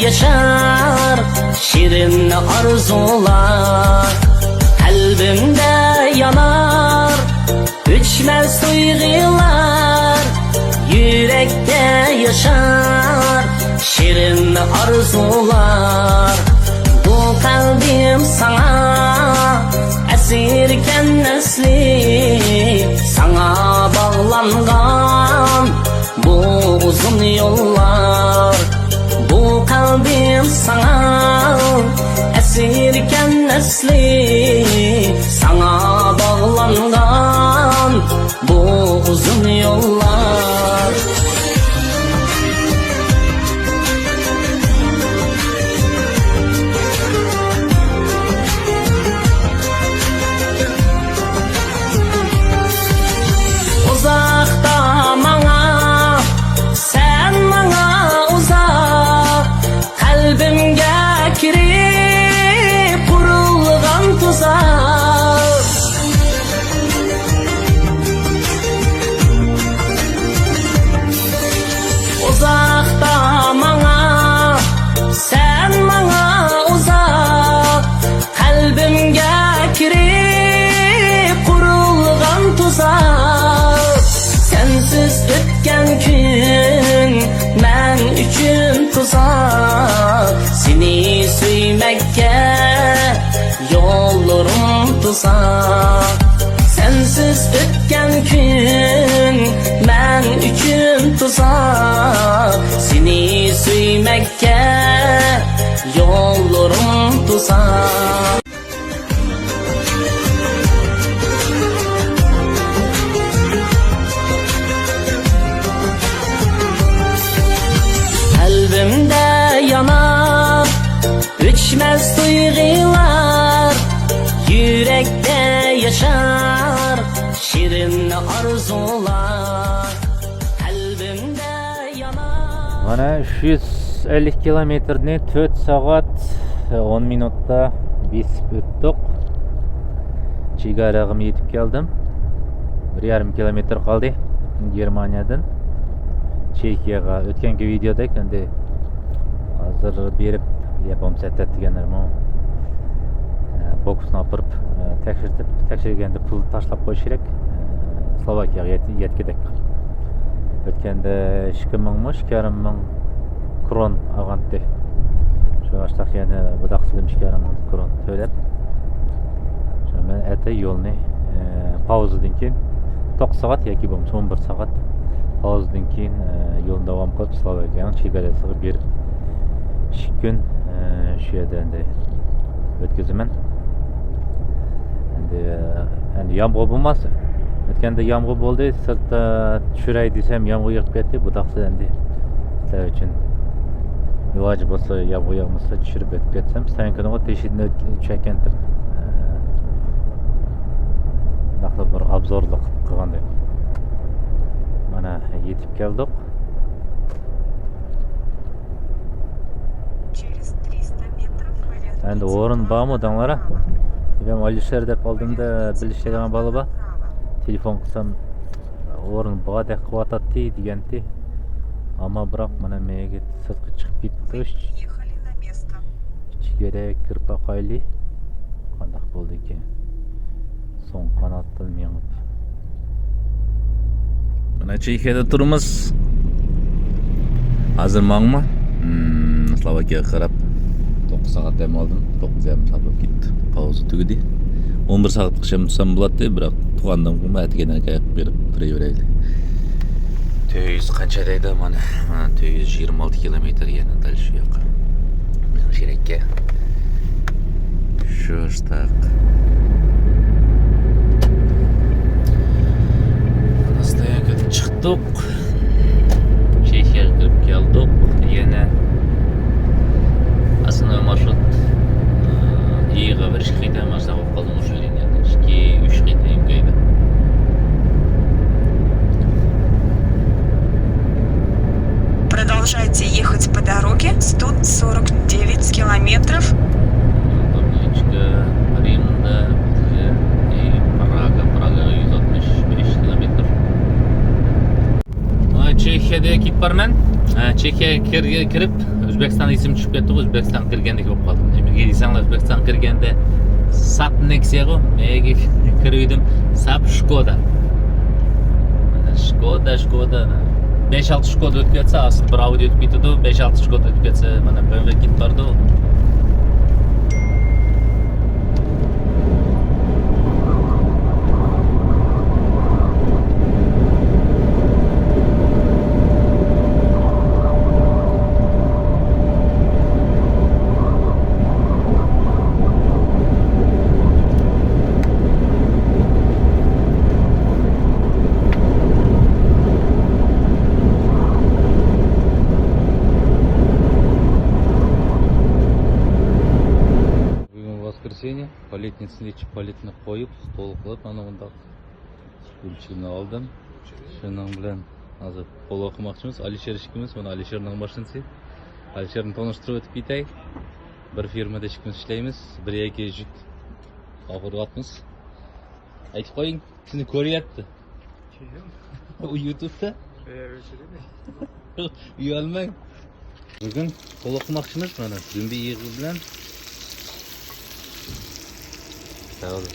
yaşar şirin arzular. Kalbimde yanar üçmez duygular. Yürekte yaşar şirin arzular. Bu kalbim sana esirken nesli, sana bağlangan bu uzun yollar. Bu kalbim sana esirken nesli, sana bağlangan bu uzun yollar. Uzakta bana, sen bana uzak. Kalbimge kirip kurulgan tuzak. Uzakta bana, sen bana uzak. Kalbimge kirip kurulgan tuzak. Sensiz ötken gün men üçün tuzak. Seni suymekke yollarım tuzak. Sensiz ötken gün men üçün tuzak. Seni suymekke yollarım tuzak. Kalbimde yanar üçmez duygular. Yürekte yaşar şirin arzular. Kalbimde yanar. Mana 350 kilometrni 4 saat 10 minutda besip o'tdik. Chegarag'im yetib keldim. 1,5 kilometr qoldi Germaniyadan Chexiyaga. O'tgangi videoda endi hozir berib yapam satat deganlarmi boksni opirib tekshirganda pul tashlab qo'yish kerak. Slovakiyaga yetkidik. O'tganda 2,5 ming kron olgandi. Shu vaqtda yana bu daqsilim 2,5 ming kron to'lab. Shundan ata yo'lni pauzadan keyin 9 soat yoki bo'lmasa 11 soat pauzadan keyin yo'lni davom qilib Slovakiyaning chegarasiga berib 2 kun shu yerda endi o'tkazaman. Endi yomg'ir bo'lmasa, o'tganda yomg'ir bo'ldi, sirtda tushiray desam yomg'ir yog'ib ketdi. Bu daqsi endi sizlar uchun iloji bo'lsa yomg'ir yog'masa tushirib o'tib ketsam, stankani teshikni tushayotgan deb naqlab bir obzorlik qilganda. Mana yetib keldik. Endi o'rin bormi danglara? Ben Alisher deb oldimda bilishadigan bola bor. Telefon qilsam o'rin bordek qilyapti degandi. Ammo biroq mana menga sirtqa chiqib ketdi. Ichkariga kirib qo'yli. Qanday bo'ldi ekan? So'ng qanotdan mengib. Mana Chexiyada turimiz. Hozir mangmi? Slovakiyaga qarab 9 saat dem aldım. 9,5 saat bo'lib ketdi. Pauza tugadi. 11 saat qilsam bo'ladi, biroq tug'andan keyin aytganlarga berib turaveraylik. 400 qancha deydi mana? 426 kilometr yana dal shu yoqqa. Men sherakka. Shu штак. Stoyankadan chiqdik. Chexiyaga kirib keldik. Yana aslında marşrut iyiga bir iş qiyta emas bo'lib qoldi o'sha liniyada. 2-3 qiyta imkaydi. Продолжайте ехать по дороге 149 километров. Табличка Римда и Прага. Прага 165 километров. Чехия Polshada ketib borman. Chekiyaga kirib, O'zbekiston esim tushib ketdi. O'zbekiston kirgandek bo'lib qoldim. Nimaga deysanglar, O'zbekiston kirganda Saab Nexia-ga mega kirdim. Saab Skoda. Skoda. 5-6 Skoda o'tib ketsa, asl bir Audi o'tib ketdi. 5-6 Skoda o'tib ketsa, mana BMW ketib bordi. Воскресенье, полетницаны ичип, полетni qo'yib, stol qilib, mana bunda stulchigimni oldim. Shuning bilan hozir qo'l o'qimoqchimiz. Alisher ishimiz, mana Alisherning mashinasi. Alisherni tanishtirib o'tib ketay. Bir firmada ishimiz ishlaymiz, bir yoki yuk oxiryapmiz. Aytib qo'ying, sizni ko'ryapti. U YouTube'da? Uyalmang. Bugun qo'l o'qimoqchimiz, mana zumbi yig'i bilan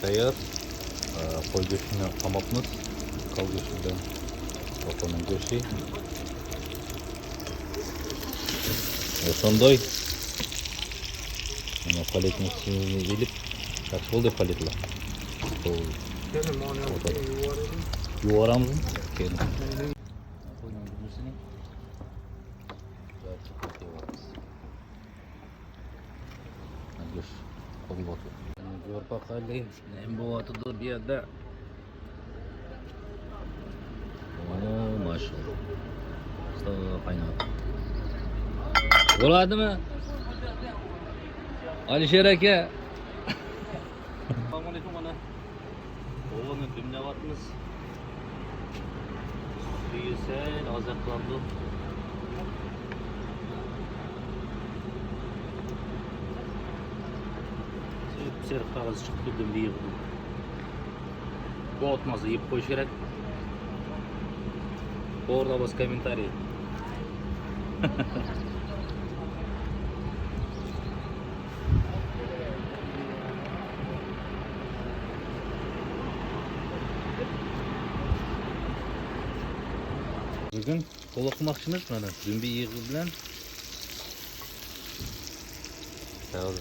tayyor. Qo'y go'shtini qamoqmiz. Qo'y go'shtidan qo'yning go'shti. Sondoy. Mana paletni ilib, yaxshi bo'ldi paletlar. Yuvaramiz. Keling. Bakali nem bo'lyapti bu yerda. Maşallah. Qaynadi. Bo'ladimi? Alisher aka. Assalomu alaykum mana. O'g'ilni dimlayapmiz. Suyi hozir qildi. Serif qog'oz chiqib turdim deyildi. Bu otmazı yeb qo'yish kerak. O'rda bos kommentariy. Bugun qo'l o'qimoqchimiz mana zumbi yig'i bilan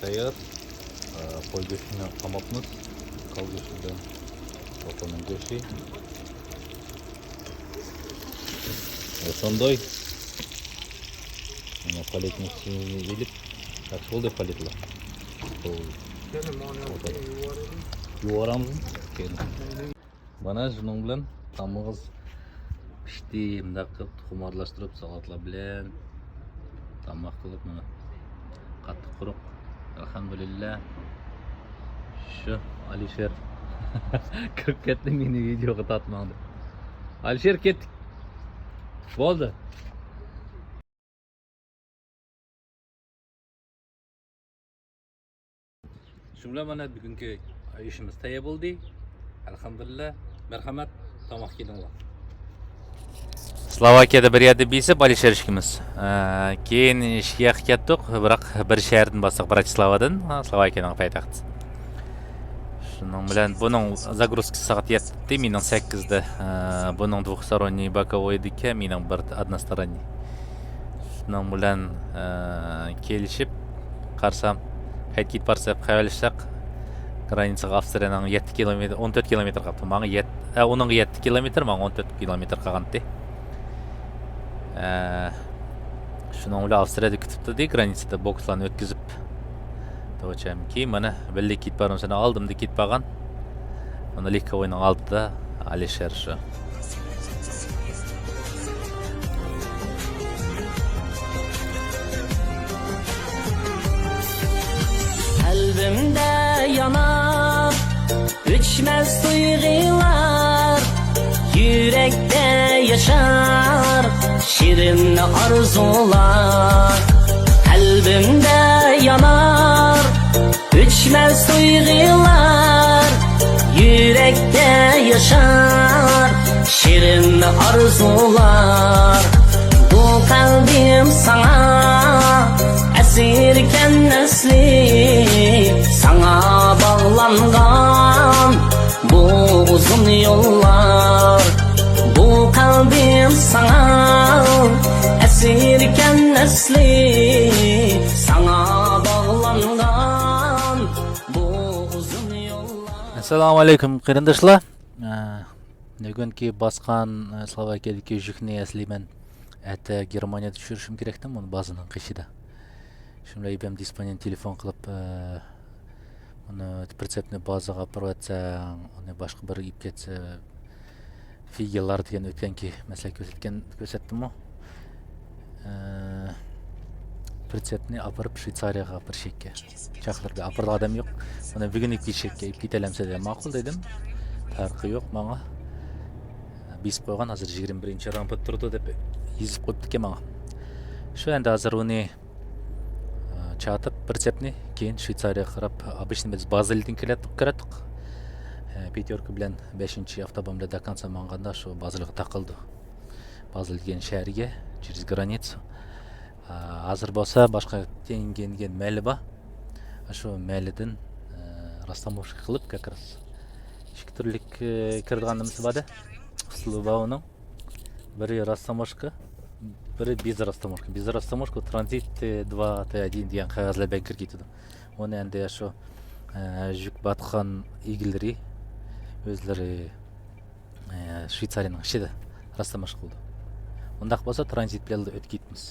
tayyor. Qo'y go'shtini qamoqmiz. Qo'y go'shtidan qo'yning go'shti. Sondoy. Mana paletni ilib, yaxshi bo'ldi paletlar. Yuvaramiz. Keling. Mana shuning bilan tamog'iz pishdi, bunday qilib tuxum aralashtirib salatlar bilan tamoq qilib mana qattiq quruq. Alhamdulillah. Şu Alisher kirib ketdi meni videoga tatmadi. Alisher ketdik. Bo'ldi. Shu bilan mana bugungi ishimiz tayyor bo'ldi. Alhamdulillah. Marhamat, tomoq kelinglar. Slovakiyada bir yerda besib Alisher ishimiz. Keyin ishga ketdik, biroq bir shahardan bosaq Bratislavadan, Slovakiyaning poytaxti. Şunun bilan buning загрузкасы soat 7'de, mening 8'de. Buning двухсторонний боковой dika, mening bir односторонний. Şunun bilan kelishib qarsam qaytib barsaq qaylashaq. Granitsaga Avstriyaning 7 kilometr, 14 kilometr qapti. Menga uning 7 kilometr, menga 14 kilometr qolgandi. Şunun bilan Avstriyada kutibdi, granitsada bokslarni o'tkazib To'cham ki mana birlik ketib bormasini oldim deb ketib qolgan. Mana Likovoyning oldida Alisher shu. Kalbimde yanar Üçmez duygular Yürekte yaşar Şirin arzular Kalbimde yanar Üçmez duygular Yürekte yaşar Şirin arzular nesli sana bağlangan bu uzun yollar bu kalbim sana esirken nesli sana bağlangan bu uzun yollar. Assalamu alaikum qarindoshlar. Bugungi bosqan Slovakiyadagi yukni asliman ata Germaniyada tushirishim kerakda, buni ba'zining qishida. Shunday ibam disponent telefon qilib uni pritsepni bazaga olib borsang, uni boshqa bir ib ketsa figellar degan o'tganki masala ko'rsatdim-ku. Pritsepni olib Shveysariyaga olib borishga chaqirdi. Olib odam yo'q. Uni bugun ib ketalamsa dedim. Ma'qul dedim. Farqi yo'q menga. Biz qo'ygan hozir 21-rampda turdi deb yezib qo'yibdi ekan menga. Shu endi hozir uni chatib pritsepni keyin Shveysariyaga qarab обычно biz Bazeldan keldik. Peterka bilan 5-avtobomda до конца manganda shu Bazelga taqildi. Bazel degan shaharga через границу. Hozir bo'lsa boshqa tengen mayli bor. Shu maylidan rastamovka qilib как раз ikki turlik kirganimiz bor-da. Uslubi uning biri rastamovka, biri без rastamovka. Без rastamovka tranzit 2T1 degan qog'ozlar bilan kirib ketdi. Uni endi shu yuk batgan egilari o'zlari Shveysariyaning ichida rastamovka qildi. Undaq bo'lsa tranzit bilan o'tib ketamiz.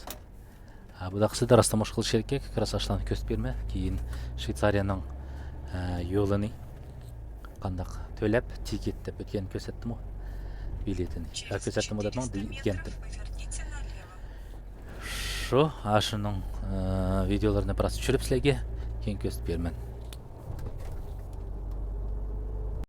Bu daqsida rastamovka qilish kerak, как раз ashlarni ko'rsatib berma, keyin Shveysariyaning yo'lini qandaq to'lab tiket deb o'tgan ko'rsatdim-ku. Biletini. Ko'rsatdim o'tadman degandim. Shu, shuning videolarini biroz tushirib sizlarga keyin ko'rsatib beraman.